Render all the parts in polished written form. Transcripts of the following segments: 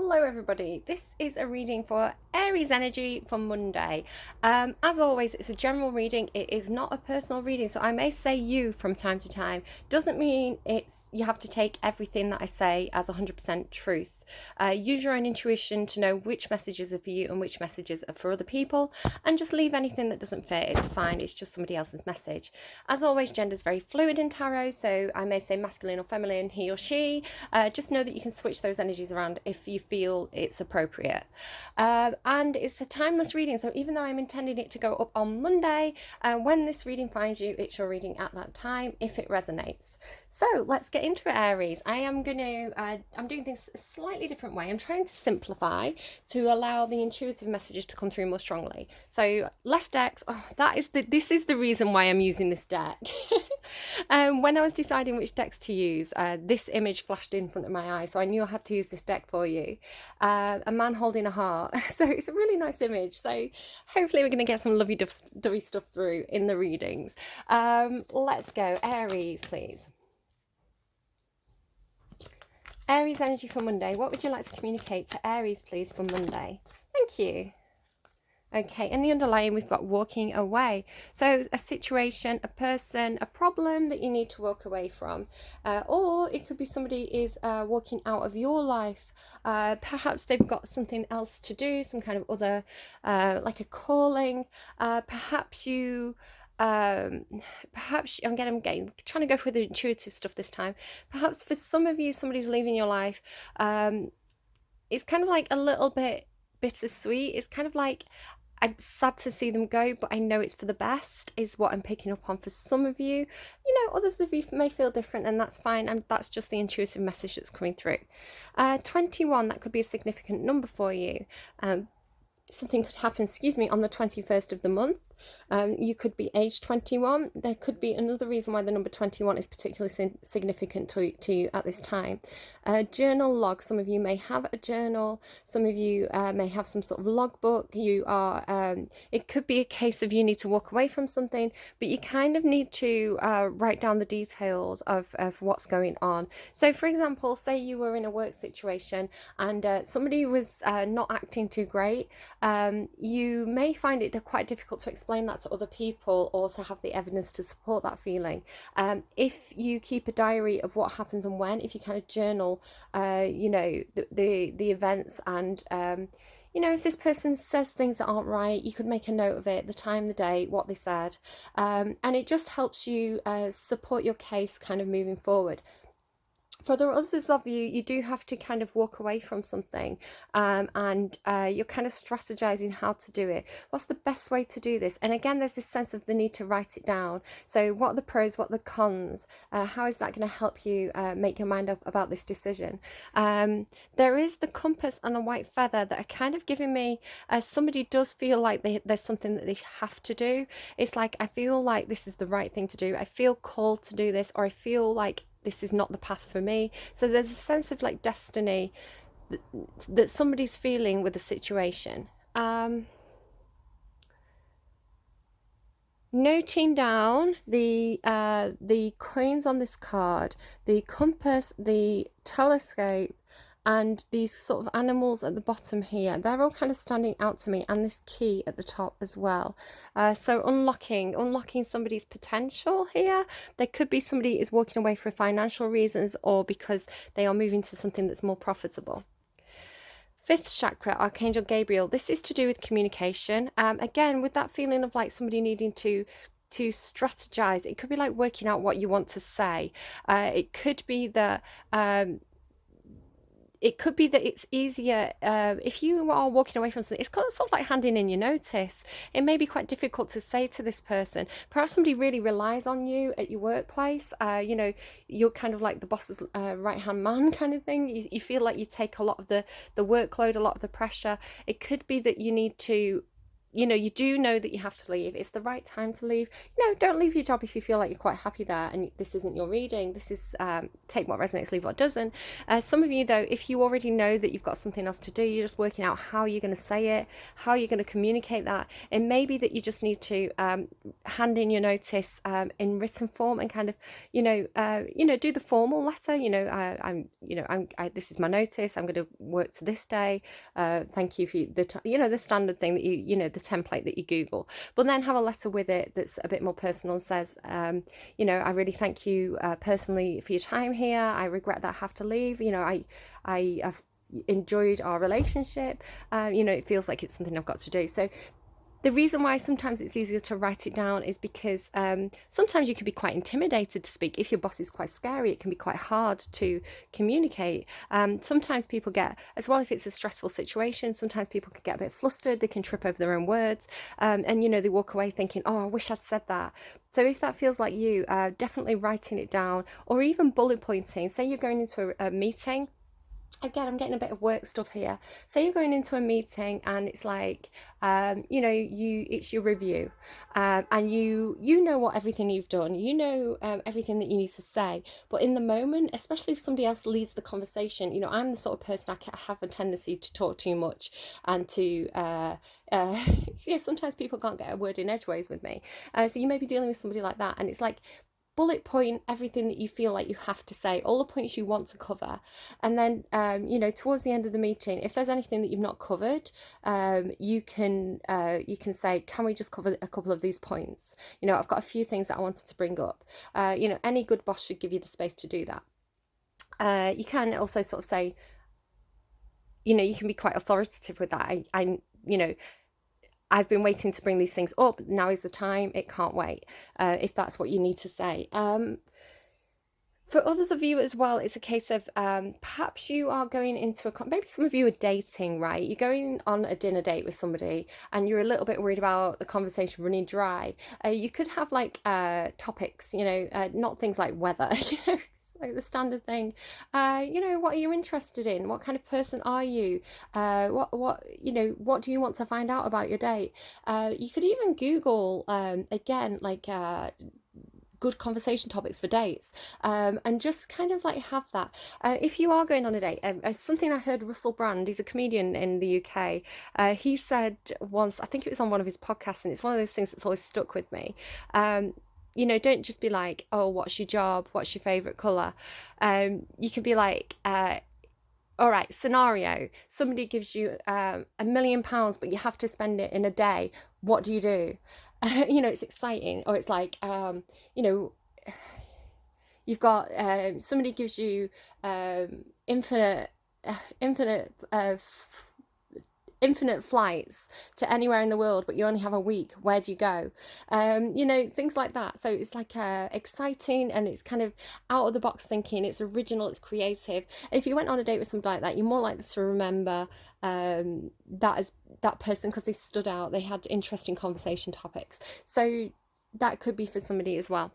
Hello everybody, this is a reading for Aries energy for Monday. As always, it's a general reading. It is not a personal reading, so I may say you from time to time. Doesn't mean you have to take everything that I say as 100% truth. Use your own intuition to know which messages are for you and which messages are for other people, and just leave anything that doesn't fit. It's fine, it's just somebody else's message. As always, gender is very fluid in tarot, so I may say masculine or feminine, he or she. Just know that you can switch those energies around if you feel it's appropriate. And it's a timeless reading, so even though I'm intending it to go up on Monday, when this reading finds you, it's your reading at that time if it resonates. So let's get into it, Aries. I'm doing things a slightly different way. I'm trying to simplify to allow the intuitive messages to come through more strongly. So less decks. This is the reason why I'm using this deck. When I was deciding which decks to use, this image flashed in front of my eye, so I knew I had to use this deck for you. A man holding a heart. So it's a really nice image. So hopefully we're going to get some lovey-dovey stuff through in the readings. Let's go. Aries, please. Aries energy for Monday. What would you like to communicate to Aries, please, for Monday? Thank you. Okay, in the underlying, we've got walking away. So a situation, a person, a problem that you need to walk away from. Or it could be somebody is walking out of your life. Perhaps they've got something else to do, some kind of other, like a calling. Perhaps I'm trying to go for the intuitive stuff this time. Perhaps for some of you, somebody's leaving your life. It's kind of like a little bit bittersweet. It's kind of like, I'm sad to see them go, but I know it's for the best, is what I'm picking up on for some of you. Others of you may feel different, and that's fine, and that's just the intuitive message that's coming through. 21, that could be a significant number for you. Something could happen, on the 21st of the month. You could be age 21. There could be another reason why the number 21 is particularly significant to you at this time. Journal log. Some of you may have a journal. Some of you may have some sort of logbook. It could be a case of you need to walk away from something, but you kind of need to write down the details of what's going on. So for example, say you were in a work situation and somebody was not acting too great. You may find it quite difficult to explain that to other people or to have the evidence to support that feeling. If you keep a diary of what happens and when, if you kind of journal, the events, and if this person says things that aren't right, you could make a note of it, the time, the day, what they said, and it just helps you support your case kind of moving forward. For the others of you, you do have to kind of walk away from something, and you're kind of strategizing how to do it. What's the best way to do this? And again, there's this sense of the need to write it down. So what are the pros, what are the cons? How is that going to help you make your mind up about this decision? There is the compass and the white feather that are kind of giving me, somebody does feel like there's something that they have to do. It's like, I feel like this is the right thing to do. I feel called to do this, or I feel like this is not the path for me. So there's a sense of like destiny that somebody's feeling with the situation. Noting down the coins on this card, the compass, the telescope, and these sort of animals at the bottom here, they're all kind of standing out to me, and this key at the top as well. So unlocking somebody's potential here. There could be somebody is walking away for financial reasons, or because they are moving to something that's more profitable. Fifth chakra, Archangel Gabriel. This is to do with communication. Again, with that feeling of like somebody needing to strategize. It could be like working out what you want to say. It could be that it's easier if you are walking away from something. It's sort of like handing in your notice. It may be quite difficult to say to this person. Perhaps somebody really relies on you at your workplace. You're kind of like the boss's right-hand man kind of thing. You feel like you take a lot of the workload, a lot of the pressure. It could be that you need to you know, you do know that you have to leave. It's the right time to leave. You know, don't leave your job if you feel like you're quite happy there and this isn't your reading. This is take what resonates, leave what doesn't. Some of you, though, if you already know that you've got something else to do, you're just working out how you're going to say it, how you're going to communicate that. It may be that you just need to hand in your notice in written form and kind of, you know, do the formal letter. You know, this is my notice. I'm going to work to this day. Thank you for the standard thing that you know, the template that you Google, but then have a letter with it that's a bit more personal and says, you know, I really thank you personally for your time here. I regret that I have to leave. You know, I have enjoyed our relationship. You know, it feels like it's something I've got to do. So the reason why sometimes it's easier to write it down is because sometimes you can be quite intimidated to speak. If your boss is quite scary, it can be quite hard to communicate. Sometimes people get, as well, if it's a stressful situation, sometimes people can get a bit flustered. They can trip over their own words. And, you know, they walk away thinking, oh, I wish I'd said that. So if that feels like you, definitely writing it down, or even bullet pointing. Say you're going into a meeting. Again, I'm getting a bit of work stuff here. Say you're going into a meeting and it's like, you know, it's your review, and you know what everything you've done, you know, everything that you need to say. But in the moment, especially if somebody else leads the conversation, you know, I'm the sort of person I have a tendency to talk too much and to, yeah, sometimes people can't get a word in edgeways with me. So you may be dealing with somebody like that, and it's like, bullet point everything that you feel like you have to say, all the points you want to cover, and then you know, towards the end of the meeting, if there's anything that you've not covered, you can say, can we just cover a couple of these points? You know, I've got a few things that I wanted to bring up. You know, any good boss should give you the space to do that. You can also sort of say, you know, you can be quite authoritative with that. I you know, I've been waiting to bring these things up. Now is the time. It can't wait. If that's what you need to say. For others of you as well, it's a case of perhaps you are going into maybe some of you are dating, right? You're going on a dinner date with somebody and you're a little bit worried about the conversation running dry. You could have like topics, you know, not things like weather, you know, it's like the standard thing. You know, what are you interested in? What kind of person are you? What you know, what do you want to find out about your date? You could even Google, again, like good conversation topics for dates, and just kind of like have that. If you are going on a date, something I heard Russell Brand, he's a comedian in the UK, he said once, I think it was on one of his podcasts, and it's one of those things that's always stuck with me. You know, don't just be like, oh, what's your job? What's your favourite colour? You can be like, all right, scenario, somebody gives you £1 million, but you have to spend it in a day. What do you do? You know, it's exciting. Or it's like, you know, you've got, somebody gives you infinite flights to anywhere in the world, but you only have a week. Where do you go? You know, things like that. So it's like exciting, and it's kind of out of the box thinking. It's original, it's creative. And if you went on a date with somebody like that, you're more likely to remember that as that person because they stood out, they had interesting conversation topics. So that could be for somebody as well.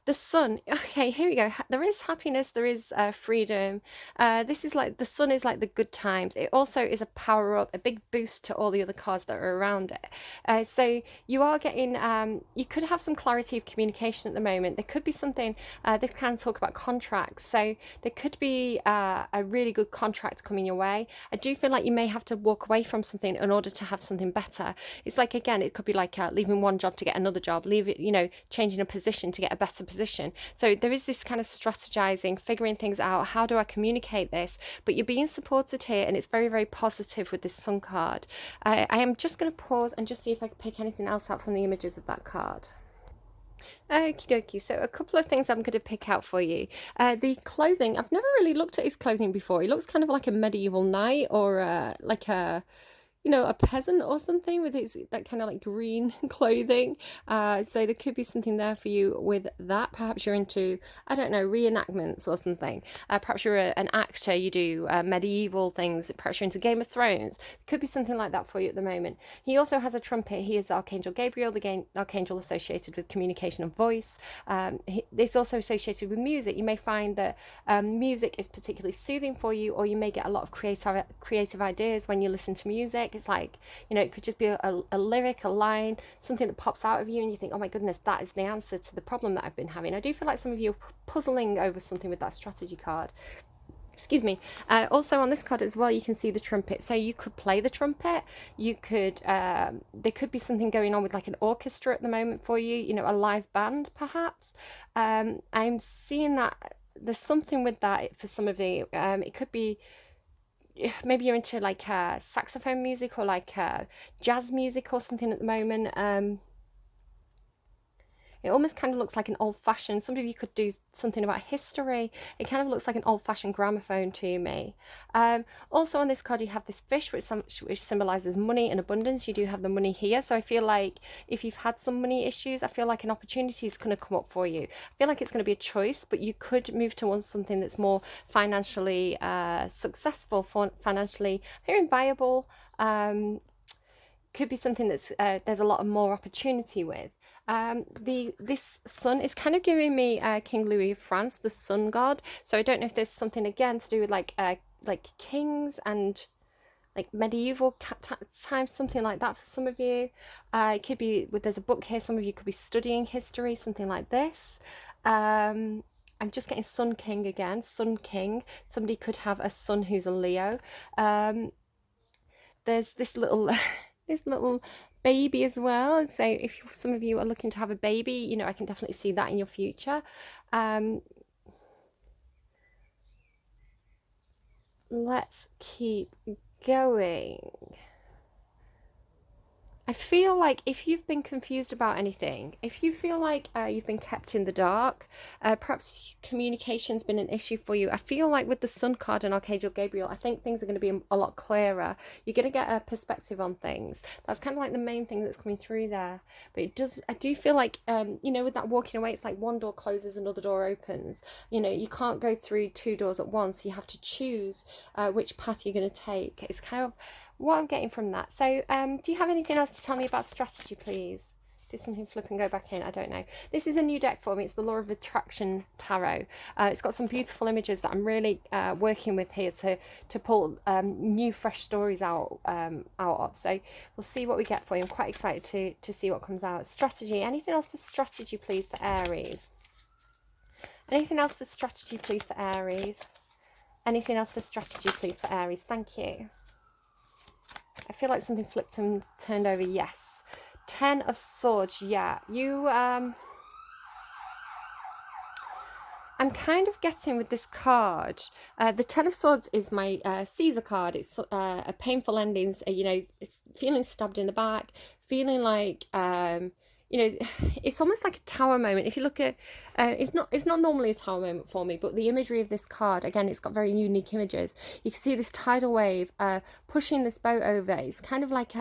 The sun. Okay, here we go. There is happiness, there is freedom. This is like, the sun is like the good times. It also is a power up, a big boost to all the other cards that are around it. So you are getting, you could have some clarity of communication at the moment. There could be something, they can talk about contracts. So there could be a really good contract coming your way. I do feel like you may have to walk away from something in order to have something better. It's like, again, it could be like leaving one job to get another job, leave it, you know, changing a position to get a better position. So there is this kind of strategizing, figuring things out. How do I communicate this? But you're being supported here, and it's very, very positive with this sun card. I am just going to pause and just see if I can pick anything else out from the images of that card. Okie dokie, so a couple of things I'm going to pick out for you. The clothing, I've never really looked at his clothing before. He looks kind of like a medieval knight, or like a, you know, a peasant or something with his, that kind of like green clothing. So there could be something there for you with that. Perhaps you're into, I don't know, reenactments or something. Perhaps you're an actor, you do medieval things. Perhaps you're into Game of Thrones. Could be something like that for you at the moment. He also has a trumpet. He is Archangel Gabriel, the archangel associated with communication and voice. It's also associated with music. You may find that music is particularly soothing for you, or you may get a lot of creative ideas when you listen to music. magic. It's like, you know, it could just be a lyric, a line, something that pops out of you and you think, oh my goodness, that is the answer to the problem that I've been having. I do feel like some of you are puzzling over something with that strategy card. Excuse me. Also on this card as well, you can see the trumpet. So you could play the trumpet. You could, there could be something going on with like an orchestra at the moment for you, you know, a live band perhaps. I'm seeing that there's something with that for some of you. It could be, maybe you're into like saxophone music or like jazz music or something at the moment. It almost kind of looks like an old-fashioned, some of you could do something about history. It kind of looks like an old-fashioned gramophone to me. Also on this card you have this fish which symbolizes money and abundance. You do have the money here. So I feel like if you've had some money issues, I feel like an opportunity is going to come up for you. I feel like it's going to be a choice, but you could move towards something that's more financially successful, financially viable. Could be something that's there's a lot of more opportunity with. This sun is kind of giving me King Louis of France, the sun god. So I don't know if there's something again to do with like kings and like medieval times, something like that for some of you. It could be there's a book here. Some of you could be studying history, something like this. I'm just getting Sun King again. Sun King. Somebody could have a son who's a Leo. There's this little this little baby as well. So if some of you are looking to have a baby, you know, I can definitely see that in your future. Let's keep going. I feel like if you've been confused about anything, if you feel like you've been kept in the dark, perhaps communication's been an issue for you. I feel like with the Sun card and Archangel Gabriel, I think things are going to be a lot clearer. You're going to get a perspective on things. That's kind of like the main thing that's coming through there. But I do feel like, you know, with that walking away, it's like one door closes, another door opens. You know, you can't go through two doors at once. You have to choose which path you're going to take. It's kind of what I'm getting from that. So do you have anything else to tell me about strategy, please? Did something flip and go back in? I don't know. This is a new deck for me. It's the Law of Attraction Tarot. It's got some beautiful images that I'm really working with here to pull new fresh stories out of. So we'll see what we get for you. I'm quite excited to see what comes out. Strategy. Anything else for strategy, please, for Aries? Anything else for strategy, please, for Aries? Anything else for strategy, please, for Aries? Thank you. I feel like something flipped and turned over. Yes. 10 of Swords. Yeah. You, I'm kind of getting with this card. The 10 of Swords is my Caesar card. It's a painful endings. You know, it's feeling stabbed in the back, feeling like, you know, it's almost like a tower moment. If you look at, it's not normally a tower moment for me, but the imagery of this card, again, it's got very unique images. You can see this tidal wave pushing this boat over. It's kind of like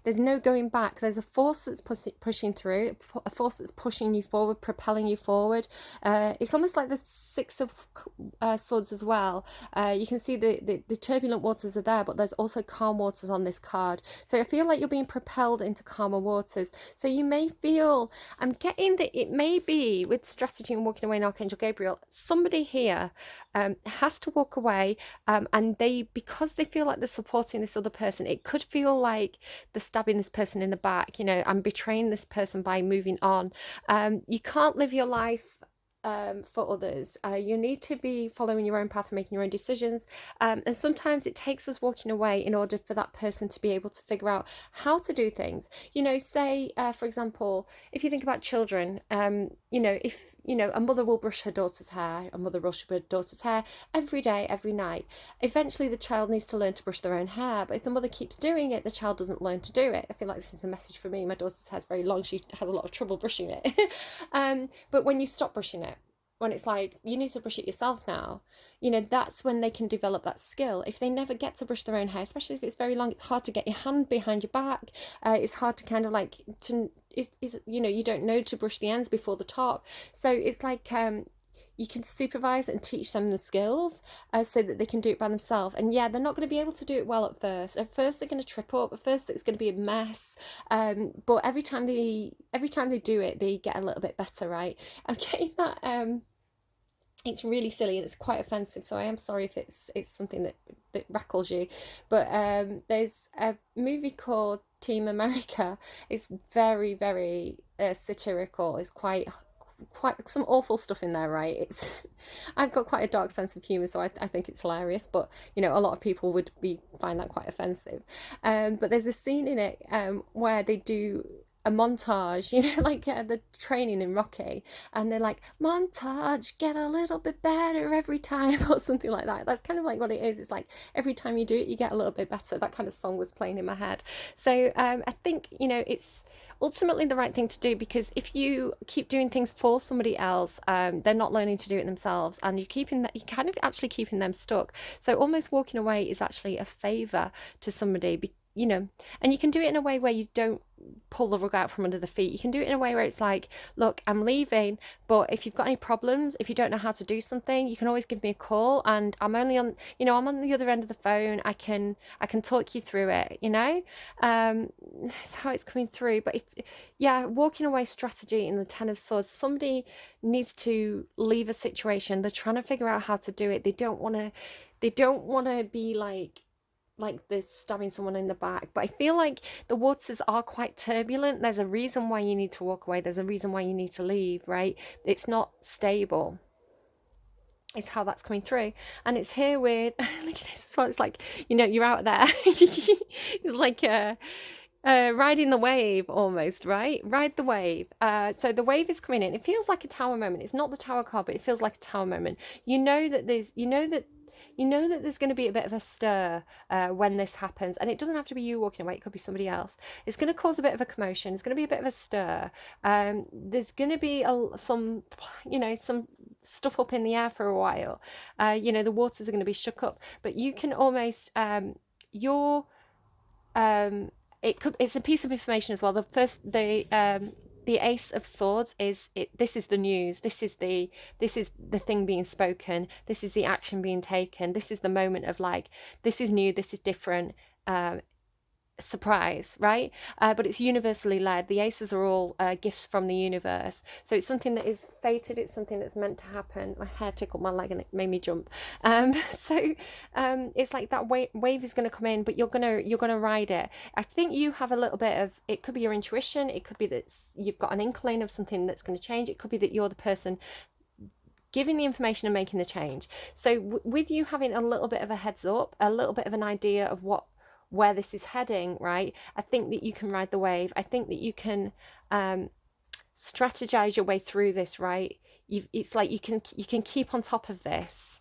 there's no going back. There's a force that's pushing through, a force that's pushing you forward, propelling you forward. It's almost like the 6 of Swords as well. You can see the turbulent waters are there, but there's also calm waters on this card. So I feel like you're being propelled into calmer waters. So you may feel, I'm getting that it may be with strategy and walking away in Archangel Gabriel, somebody here has to walk away and because they feel like they're supporting this other person, it could feel like they're stabbing this person in the back, you know, and betraying this person by moving on. You can't live your life for others. You need to be following your own path and making your own decisions, and sometimes it takes us walking away in order for that person to be able to figure out how to do things. You know, say for example, if you think about children, you know, if you know, a mother will brush her daughter's hair, every day, every night. Eventually the child needs to learn to brush their own hair, but if the mother keeps doing it, the child doesn't learn to do it. I feel like this is a message for me. My daughter's hair is very long. She has a lot of trouble brushing it. But when you stop brushing it, when it's like, you need to brush it yourself now, you know, that's when they can develop that skill. If they never get to brush their own hair, especially if it's very long, it's hard to get your hand behind your back. It's hard to kind of like, you know, you don't know to brush the ends before the top. So it's like, you can supervise and teach them the skills so that they can do it by themselves. And yeah, they're not going to be able to do it well at first. At first they're going to trip up. At first it's going to be a mess. But every time they do it, they get a little bit better, right? I'm getting that It's really silly and it's quite offensive, so I am sorry if it's something that rackles you. But there's a movie called Team America. It's very, very satirical. It's quite some awful stuff in there, right? It's I've got quite a dark sense of humor, so I think it's hilarious, but you know, a lot of people would be find that quite offensive. But there's a scene in it where they do a montage, you know, like the training in Rocky, and they're like, montage, get a little bit better every time, or something like that. That's kind of like what it is. It's like every time you do it, you get a little bit better. That kind of song was playing in my head. So I think, you know, it's ultimately the right thing to do, because if you keep doing things for somebody else, they're not learning to do it themselves, and you're kind of actually keeping them stuck. So almost walking away is actually a favor to somebody, you know, and you can do it in a way where you don't pull the rug out from under the feet. You can do it in a way where it's like, look, I'm leaving, but if you've got any problems, if you don't know how to do something, you can always give me a call, and I'm only on, you know, I'm on the other end of the phone. I can talk you through it, you know. That's how it's coming through. But if, yeah, walking away strategy in the Ten of Swords, somebody needs to leave a situation. They're trying to figure out how to do it. They don't want to be like they're stabbing someone in the back. But I feel like the waters are quite turbulent. There's a reason why you need to walk away. There's a reason why you need to leave, right? It's not stable. It's how that's coming through. And it's here with, look at this as well. It's like, you know, you're out there. It's like riding the wave almost, right? Ride the wave. So the wave is coming in. It feels like a tower moment. It's not the tower card, but it feels like a tower moment. You know that there's going to be a bit of a stir when this happens, and it doesn't have to be you walking away. It could be somebody else. It's going to cause a bit of a commotion. It's going to be a bit of a stir. There's going to be some stuff up in the air for a while. The waters are going to be shook up, but you can almost it's a piece of information as well. The Ace of Swords is it. This is the news. This is the thing being spoken. This is the action being taken. This is the moment of like, this is new. This is different. Surprise, right? But it's universally led. The aces are all gifts from the universe. So it's something that is fated. It's something that's meant to happen. My hair tickled my leg and it made me jump. It's like that wave is going to come in, but you're gonna ride it. I think you have a little bit of, it could be your intuition. It could be that you've got an inkling of something that's going to change. It could be that you're the person giving the information and making the change. So with you having a little bit of a heads up, a little bit of an idea of where this is heading, right? I think that you can ride the wave. I think that you can strategize your way through this, right? It's like you can keep on top of this,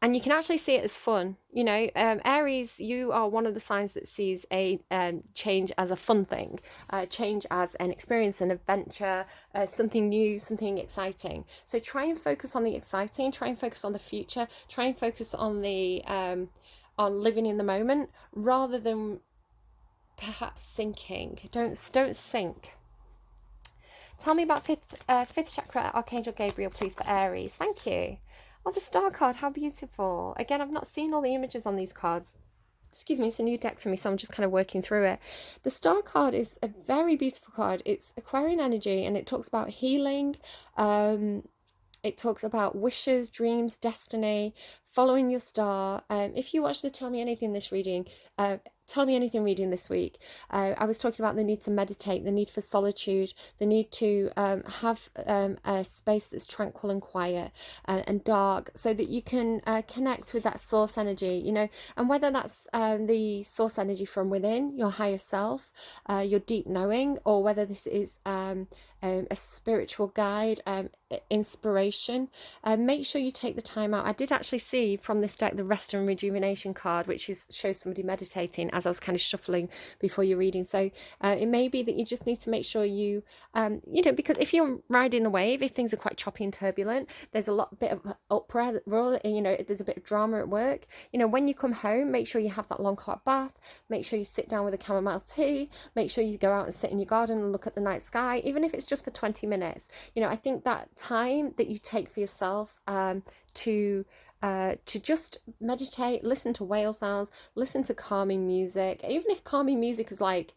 and you can actually see it as fun. Aries, you are one of the signs that sees a change as a fun thing, change as an experience, an adventure, something new, something exciting. So try and focus on the exciting, try and focus on the future, try and focus on the on living in the moment, rather than perhaps sinking. Don't sink. Tell me about fifth chakra, Archangel Gabriel, please, for Aries. Thank you. Oh, the star card, how beautiful. Again, I've not seen all the images on these cards. Excuse me, it's a new deck for me, so I'm just kind of working through it. The star card is a very beautiful card. It's Aquarian energy, and it talks about healing. It talks about wishes, dreams, destiny, following your star. If you watch the Tell Me Anything reading this week, I was talking about the need to meditate, the need for solitude, the need to have a space that's tranquil and quiet and dark, so that you can connect with that source energy, and whether that's the source energy from within, your higher self, your deep knowing, or whether this is a spiritual guide, inspiration. Make sure you take the time out. I did actually see from this deck the rest and rejuvenation card, which shows somebody meditating, as I was kind of shuffling before your reading. So it may be that you just need to make sure you because if you're riding the wave, if things are quite choppy and turbulent, there's a bit of uproar, there's a bit of drama at work. When you come home, make sure you have that long hot bath, make sure you sit down with a chamomile tea, make sure you go out and sit in your garden and look at the night sky, even if it's just for 20 minutes. I think that time that you take for yourself to just meditate, listen to whale sounds, listen to calming music, even if calming music is like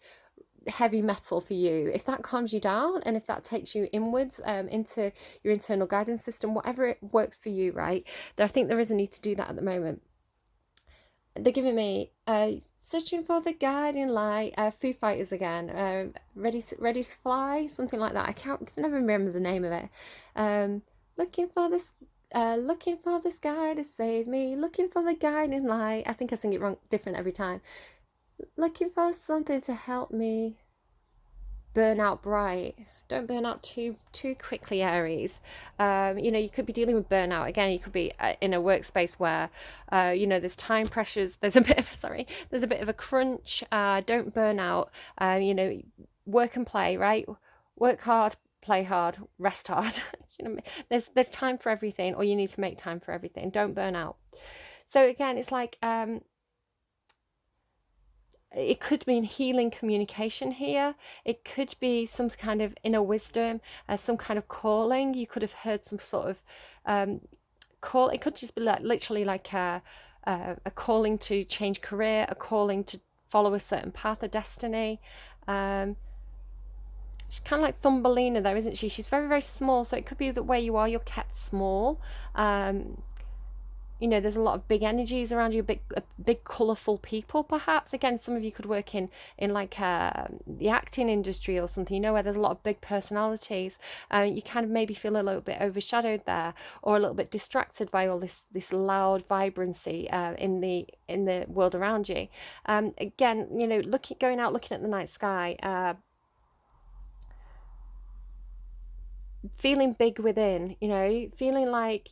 heavy metal for you, if that calms you down and if that takes you inwards into your internal guidance system, whatever it works for you, right? I think there is a need to do that at the moment. They're giving me searching for the guiding light, Foo Fighters again, ready to fly, something like that. I can never remember the name of it. Looking for the sky to save me, looking for the guiding light. I think I sing it wrong, different every time. Looking for something to help me burn out bright. Don't burn out too quickly, Aries. You could be dealing with burnout. Again, you could be in a workspace where, there's time pressures. There's a bit of a crunch. Don't burn out. Work and play, right? Work hard, play hard, rest hard. There's time for everything, or you need to make time for everything. Don't burn out. So again, it's like, it could mean healing communication here. It could be some kind of inner wisdom, some kind of calling. You could have heard some sort of call. It could just be literally like a calling to change career, a calling to follow a certain path of destiny. She's kind of like Thumbelina there, isn't she? She's very, very small, so it could be that where you are, you're kept small. There's a lot of big energies around you, big colourful people, perhaps. Again, some of you could work in like the acting industry or something, where there's a lot of big personalities. You kind of maybe feel a little bit overshadowed there, or a little bit distracted by all this loud vibrancy in the world around you. Again, going out, looking at the night sky, feeling big within, feeling like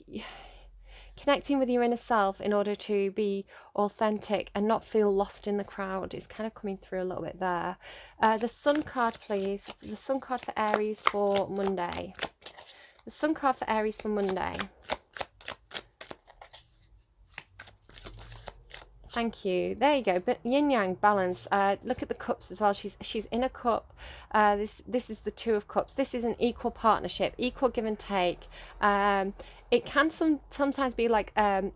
connecting with your inner self in order to be authentic and not feel lost in the crowd is kind of coming through a little bit there. The Sun card, please. The Sun card for Aries for Monday. The Sun card for Aries for Monday. Thank you. There you go. But yin yang balance. Look at the cups as well. She's in a cup. This is the Two of Cups. This is an equal partnership, equal give and take. It can sometimes be like a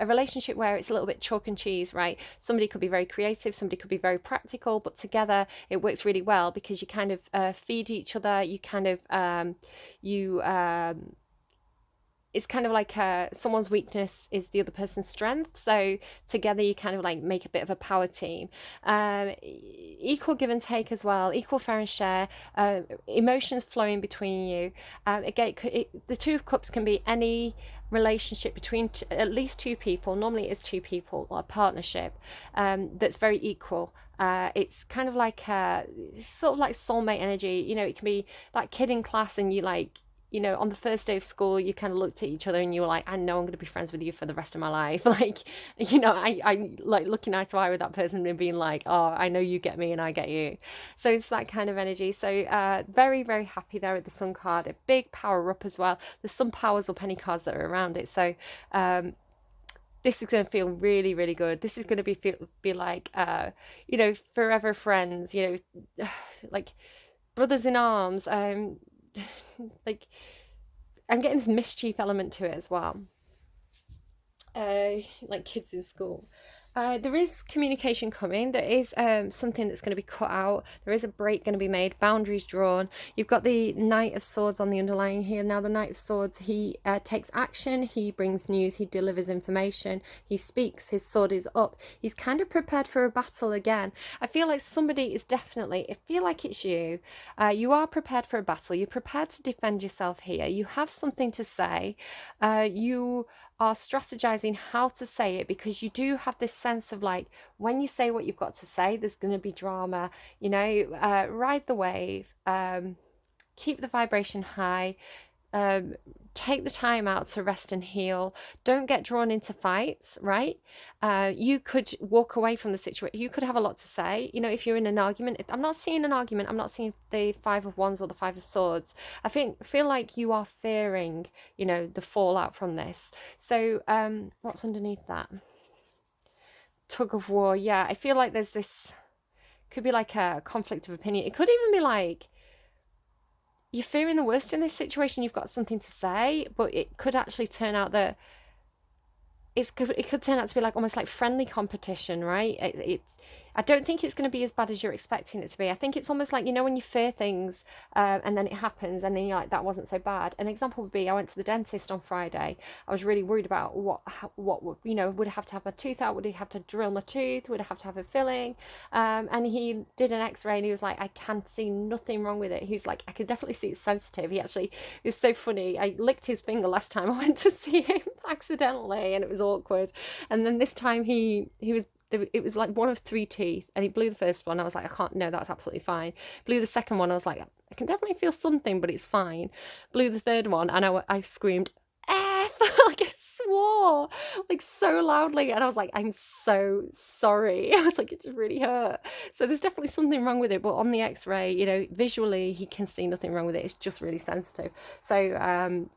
relationship where it's a little bit chalk and cheese, right? Somebody could be very creative, somebody could be very practical, but together it works really well because you kind of feed each other. You kind of it's kind of like someone's weakness is the other person's strength. So together you kind of like make a bit of a power team. Equal give and take as well, equal fair and share, emotions flowing between you. Again, the Two of Cups can be any relationship between at least two people. Normally it is two people, or a partnership that's very equal. It's kind of like sort of like soulmate energy. It can be that kid in class and you like, on the first day of school, you kind of looked at each other and you were like, I know I'm going to be friends with you for the rest of my life. Like, I like looking eye to eye with that person and being like, oh, I know you get me and I get you. So it's that kind of energy. So very, very happy there with the Sun card. A big power up as well. There's some powers up any cards that are around it. So this is going to feel really, really good. This is going to be like, forever friends, like brothers in arms, like I'm getting this mischief element to it as well, like kids in school. There is communication coming. There is something that's going to be cut out. There is a break going to be made, boundaries drawn. You've got the Knight of Swords on the underlying here. Now the Knight of Swords, he takes action, he brings news, he delivers information, he speaks, his sword is up. He's kind of prepared for a battle again. I feel like somebody is definitely, I feel like it's you. You are prepared for a battle. You're prepared to defend yourself here. You have something to say. You are strategizing how to say it, because you do have this sense of like, when you say what you've got to say, there's going to be drama. Ride the wave, keep the vibration high, take the time out to rest and heal. Don't get drawn into fights, right? You could walk away from the situation. You could have a lot to say. If you're in an argument, I'm not seeing an argument. I'm not seeing the Five of Wands or the Five of Swords. I feel like you are fearing, the fallout from this. So what's underneath that? Tug of war. Yeah, I feel like there's this, could be like a conflict of opinion. It could even be like, you're fearing the worst in this situation. You've got something to say, but it could actually turn out that it could turn out to be like almost like friendly competition, right? I don't think it's going to be as bad as you're expecting it to be. I think it's almost like, you know, when you fear things and then it happens and then you're like, that wasn't so bad. An example would be, I went to the dentist on Friday. I was really worried about what would, you know, would I have to have my tooth out? Would he have to drill my tooth? Would I have to have a filling? And he did an x-ray and he was like, I can see nothing wrong with it. He's like, I can definitely see it's sensitive. It was so funny. I licked his finger last time I went to see him accidentally and it was awkward. And then this time it was like one of 3 teeth and he blew the first one. I was like, I can't, no, that's absolutely fine. Blew the second one. I was like, I can definitely feel something, but it's fine. Blew the third one and I screamed, F, like I swore, like so loudly. And I was like, I'm so sorry. I was like, it just really hurt. So there's definitely something wrong with it. But on the x-ray, you know, visually, he can see nothing wrong with it. It's just really sensitive. So,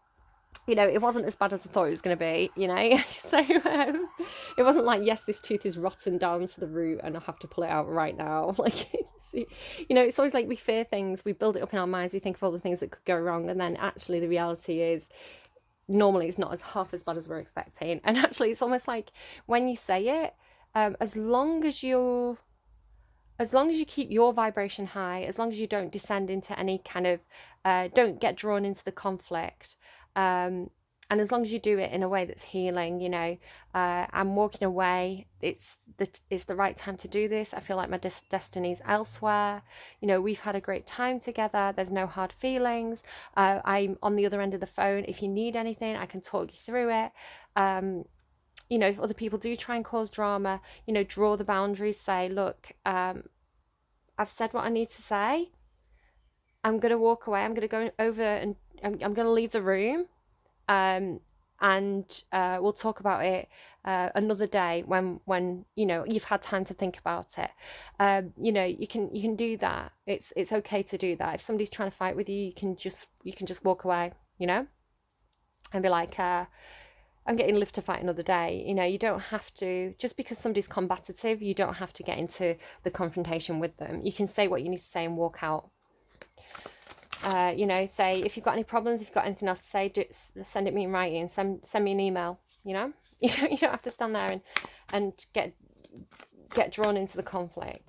you know, it wasn't as bad as I thought it was going to be, you know. So it wasn't like, yes, this tooth is rotten down to the root and I have to pull it out right now. Like, you know, it's always like we fear things, we build it up in our minds, we think of all the things that could go wrong, and then actually the reality is normally it's not as half as bad as we're expecting. And actually it's almost like when you say it, as long as you keep your vibration high, as long as you don't descend into any kind of don't get drawn into the conflict, and as long as you do it in a way that's healing, you know, I'm walking away. It's the right time to do this. I feel like my destiny's elsewhere. You know, we've had a great time together. There's no hard feelings. I'm on the other end of the phone. If you need anything, I can talk you through it. You know, if other people do try and cause drama, you know, draw the boundaries. Say, look, I've said what I need to say. I'm going to walk away. I'm going to go over and I'm going to leave the room. And we'll talk about it another day when you know you've had time to think about it. You know, you can do that. It's okay to do that. If somebody's trying to fight with you, you can just walk away, you know, and be like, I'm getting live to fight another day. You know, you don't have to, just because somebody's combative, you don't have to get into the confrontation with them. You can say what you need to say and walk out. You know, say if you've got any problems, if you've got anything else to say, just send it me in writing. Send me an email. You know, you don't have to stand there and get drawn into the conflict.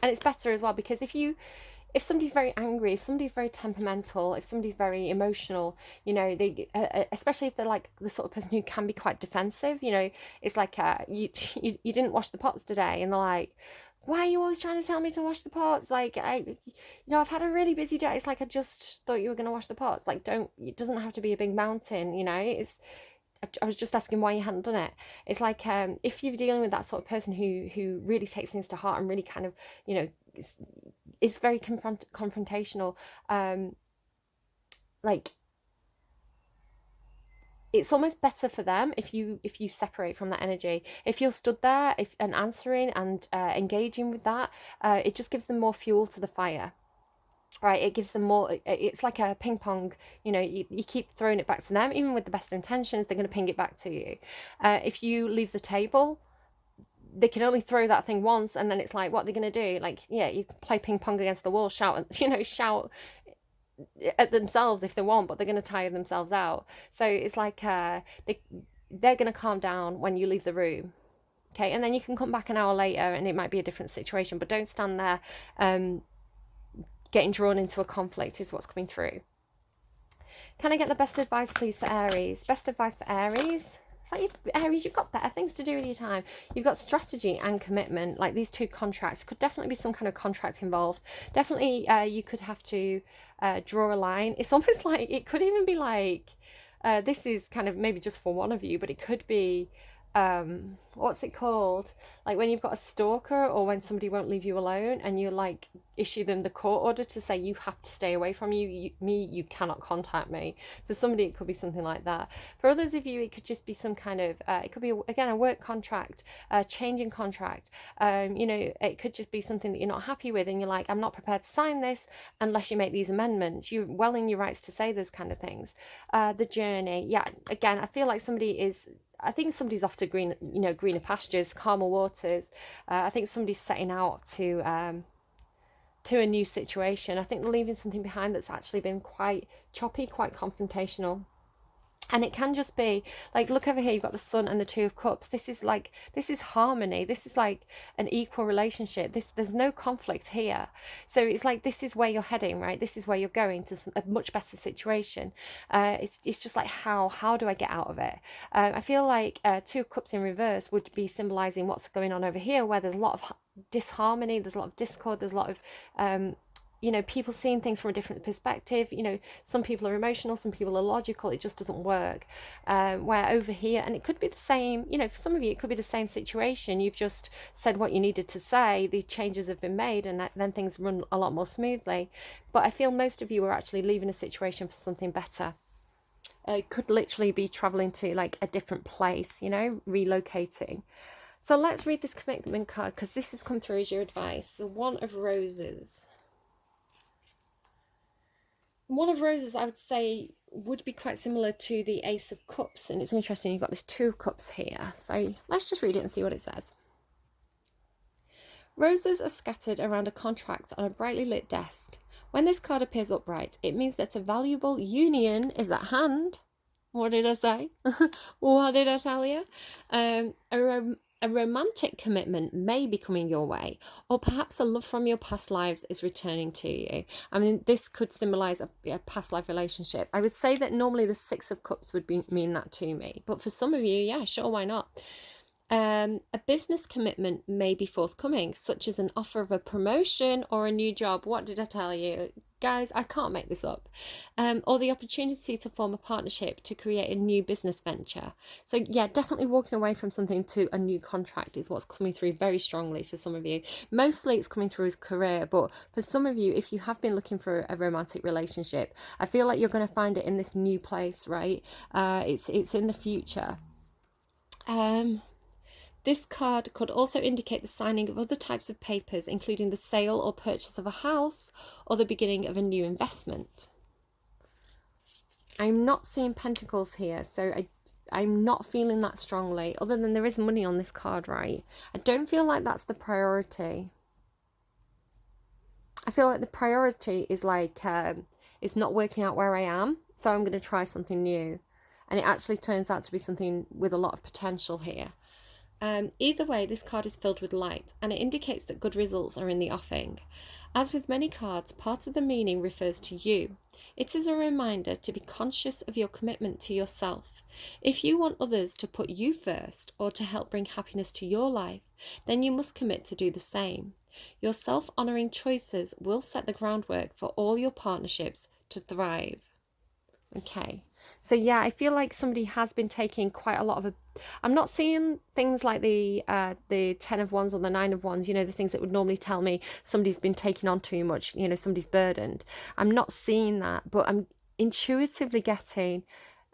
And it's better as well, because if somebody's very angry, if somebody's very temperamental, if somebody's very emotional, you know, they especially if they're like the sort of person who can be quite defensive, you know, it's like you didn't wash the pots today, and they're like, why are you always trying to tell me to wash the pots? Like, you know, I've had a really busy day. It's like, I just thought you were going to wash the pots. Like, it doesn't have to be a big mountain, you know. I was just asking why you hadn't done it. It's like, if you're dealing with that sort of person who really takes things to heart and really kind of, you know, is very confrontational, like, it's almost better for them if you separate from that energy. If you're stood there and answering and engaging with that, it just gives them more fuel to the fire, right? It gives them more, it's like a ping pong, you know, you keep throwing it back to them. Even with the best intentions, they're going to ping it back to you. If you leave the table, they can only throw that thing once, and then it's like, what are they going to do? Like, yeah, you play ping pong against the wall, shout at themselves if they want, but they're going to tire themselves out. So it's like they're going to calm down when you leave the room, okay? And then you can come back an hour later and it might be a different situation, but don't stand there getting drawn into a conflict is what's coming through. Can I get the best advice please for Aries? Best advice for Aries. It's like, Aries, you've got better things to do with your time. You've got strategy and commitment, like these 2 contracts. Could definitely be some kind of contract involved. Definitely you could have to draw a line. It's almost like, it could even be like, this is kind of maybe just for one of you, but it could be, what's it called? Like when you've got a stalker, or when somebody won't leave you alone and you like issue them the court order to say you have to stay away from you cannot contact me. For somebody it could be something like that. For others of you it could just be some kind of it could be again a work contract, a changing contract. You know, it could just be something that you're not happy with and you're like, I'm not prepared to sign this unless you make these amendments. You're well in your rights to say those kind of things. The journey, yeah, again I feel like I think somebody's off to greener pastures, calmer waters. I think somebody's setting out to a new situation. I think they're leaving something behind that's actually been quite choppy, quite confrontational. And it can just be like, look over here, you've got the Sun and the Two of Cups. This is harmony. This is like an equal relationship. There's no conflict here. So it's like, this is where you're heading, right? This is where you're going to a much better situation. It's just like, how do I get out of it? I feel like Two of Cups in reverse would be symbolizing what's going on over here, where there's a lot of disharmony, there's a lot of discord, there's a lot of people seeing things from a different perspective. Some people are emotional, some people are logical. It just doesn't work. Where over here, and it could be the same, for some of you, it could be the same situation. You've just said what you needed to say. The changes have been made, and then things run a lot more smoothly. But I feel most of you are actually leaving a situation for something better. It could literally be traveling to like a different place, relocating. So let's read this commitment card, because this has come through as your advice. The One of Roses. One of Roses, I would say, would be quite similar to the Ace of Cups. And it's interesting, you've got this Two of Cups here. So let's just read it and see what it says. Roses are scattered around a contract on a brightly lit desk. When this card appears upright, it means that a valuable union is at hand. What did I say? What did I tell you? A romantic commitment may be coming your way, or perhaps a love from your past lives is returning to you. I mean, this could symbolize a past life relationship. I would say that normally the Six of Cups would mean that to me, but for some of you, yeah, sure, why not? A business commitment may be forthcoming, such as an offer of a promotion or a new job. What did I tell you? Guys, I can't make this up. Or the opportunity to form a partnership to create a new business venture. So yeah, definitely walking away from something to a new contract is what's coming through very strongly for some of you. Mostly it's coming through as career, but for some of you, if you have been looking for a romantic relationship, I feel like you're going to find it in this new place, right? It's in the future. This card could also indicate the signing of other types of papers, including the sale or purchase of a house or the beginning of a new investment. I'm not seeing pentacles here, so I'm not feeling that strongly, other than there is money on this card, right? I don't feel like that's the priority. I feel like the priority is like, it's not working out where I am, so I'm going to try something new. And it actually turns out to be something with a lot of potential here. Either way, this card is filled with light, and it indicates that good results are in the offing. As with many cards, part of the meaning refers to you. It is a reminder to be conscious of your commitment to yourself. If you want others to put you first or to help bring happiness to your life, then you must commit to do the same. Your self-honouring choices will set the groundwork for all your partnerships to thrive. Okay, so yeah, I feel like somebody has been taking quite a lot of I'm not seeing things like the 10 of Wands or the 9 of Wands, the things that would normally tell me somebody's been taking on too much, somebody's burdened. I'm not seeing that, but I'm intuitively getting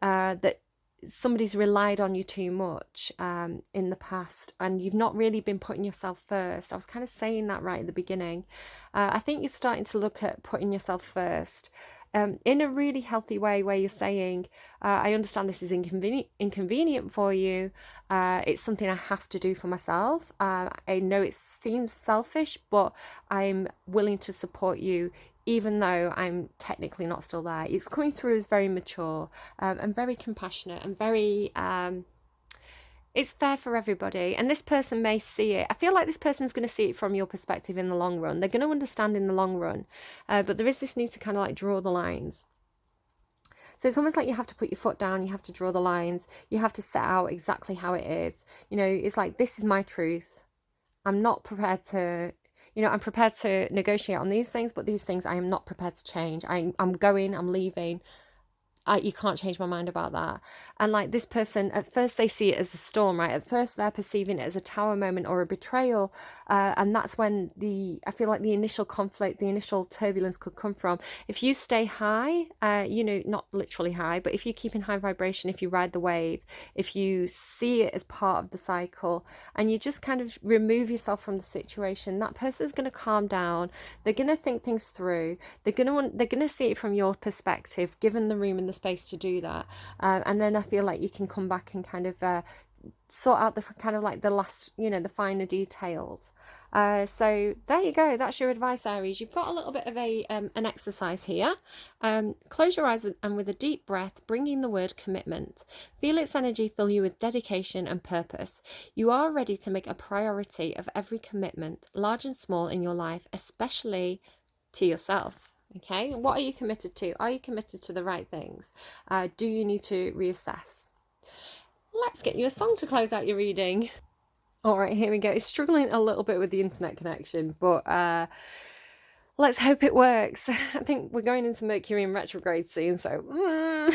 that somebody's relied on you too much in the past, and you've not really been putting yourself first. I was kind of saying that right at the beginning. I think you're starting to look at putting yourself first. In a really healthy way, where you're saying, I understand this is inconvenient for you. It's something I have to do for myself. I know it seems selfish, but I'm willing to support you, even though I'm technically not still there. It's coming through as very mature and very compassionate and very... it's fair for everybody, and this person may see it. I feel like this person's going to see it from your perspective in the long run. They're going to understand in the long run, but there is this need to kind of like draw the lines. So it's almost like you have to put your foot down, you have to draw the lines, you have to set out exactly how it is. It's like, this is my truth. I'm not prepared to... I'm prepared to negotiate on these things, but these things I am not prepared to change. I'm going, I'm leaving. You can't change my mind about that. And like this person, at first they see it as a storm, right? At first they're perceiving it as a tower moment or a betrayal, and that's when I feel like the initial conflict, the initial turbulence could come from. If you stay high, not literally high, but if you keep in high vibration, if you ride the wave, if you see it as part of the cycle, and you just kind of remove yourself from the situation, that person's going to calm down. They're going to think things through. They're going to see it from your perspective, given the room and the space to do that, and then I feel like you can come back and kind of sort out the kind of like the last, you know, the finer details. So there you go. That's your advice, Aries. You've got a little bit of a an exercise here. Close your eyes and with a deep breath, bring in the word commitment. Feel its energy fill you with dedication and purpose. You are ready to make a priority of every commitment, large and small, in your life, especially to yourself. Okay, what are you committed to? Are you committed to the right things? Do you need to reassess? Let's get you a song to close out your reading. All right, here we go. It's struggling a little bit with the internet connection, but let's hope it works. I think we're going into Mercury in retrograde soon, so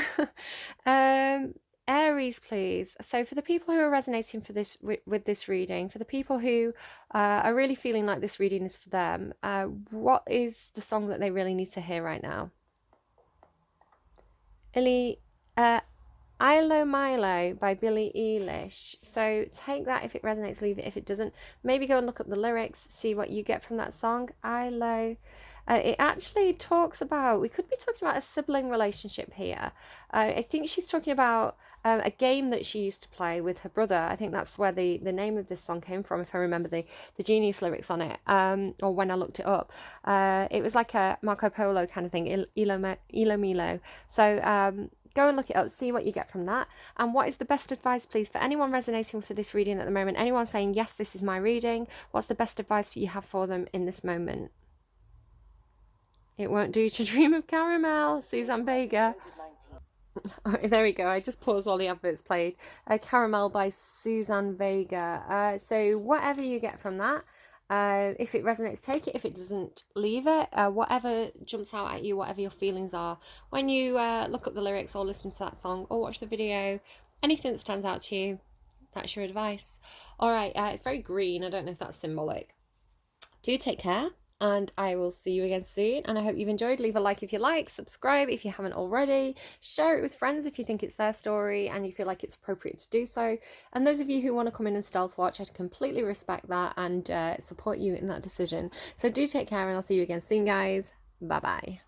Aries, please. So for the people who are resonating for this with this reading, for the people who are really feeling like this reading is for them, what is the song that they really need to hear right now? Ilomilo by Billie Eilish. So take that if it resonates, leave it if it doesn't. Maybe go and look up the lyrics, see what you get from that song. It actually talks about, we could be talking about a sibling relationship here. I think she's talking about a game that she used to play with her brother. I think that's where the name of this song came from, if I remember the Genius lyrics on it, or when I looked it up. It was like a Marco Polo kind of thing, ilomilo. So go and look it up, see what you get from that. And what is the best advice, please, for anyone resonating for this reading at the moment? Anyone saying, yes, this is my reading. What's the best advice you have for them in this moment? It won't do to dream of caramel, Suzanne Vega. There we go. I just paused while the adverts played. Caramel by Suzanne Vega. So whatever you get from that, if it resonates, take it. If it doesn't, leave it. Whatever jumps out at you, whatever your feelings are when you look up the lyrics or listen to that song or watch the video, anything that stands out to you, that's your advice. All right, it's very green. I don't know if that's symbolic. Do take care, and I will see you again soon. And I hope you've enjoyed. Leave a like if you like, subscribe if you haven't already, share it with friends if you think it's their story and you feel like it's appropriate to do so. And those of you who want to come in and stealth watch, I completely respect that and support you in that decision. So do take care, and I'll see you again soon, guys. Bye bye.